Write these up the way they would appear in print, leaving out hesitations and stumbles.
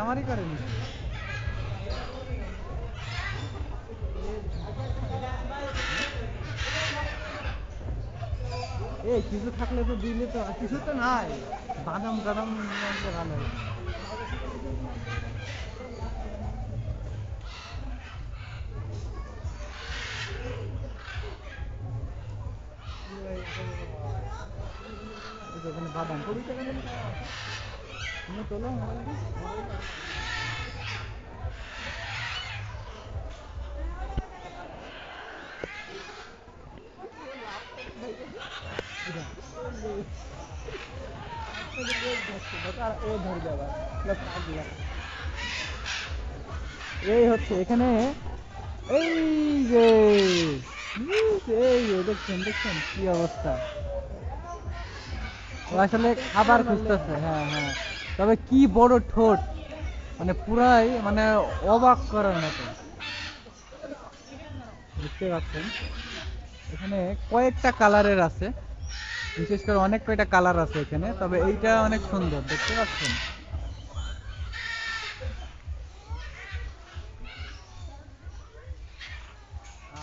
আমারই করেনি। এই কিছু থাকলে তো দিলে তো, কিছু তো নাই, বাদাম টাদাম ভালো। এখানে বাদাম তুমি তোলো এই হচ্ছে এখানে, এই যে এই দেখছেন দেখছেন কি অবস্থা। ও আসলে খাবার খুঁজতেছে, হ্যাঁ হ্যাঁ। তবে কি বড় ঠোঁট, মানে পুরাই মানে অবাক করার মতো। দেখতে পাচ্ছেন এখানে কয়েকটা কালারের আছে, বিশেষ করে অনেক কয়টা কালার আছে এখানে, তবে এইটা অনেক সুন্দর দেখতে পাচ্ছেন।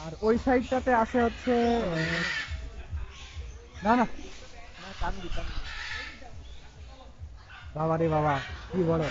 আর ওই সাইডটাতে আছে হচ্ছে না না, বাবা রে বাবা কি বড়।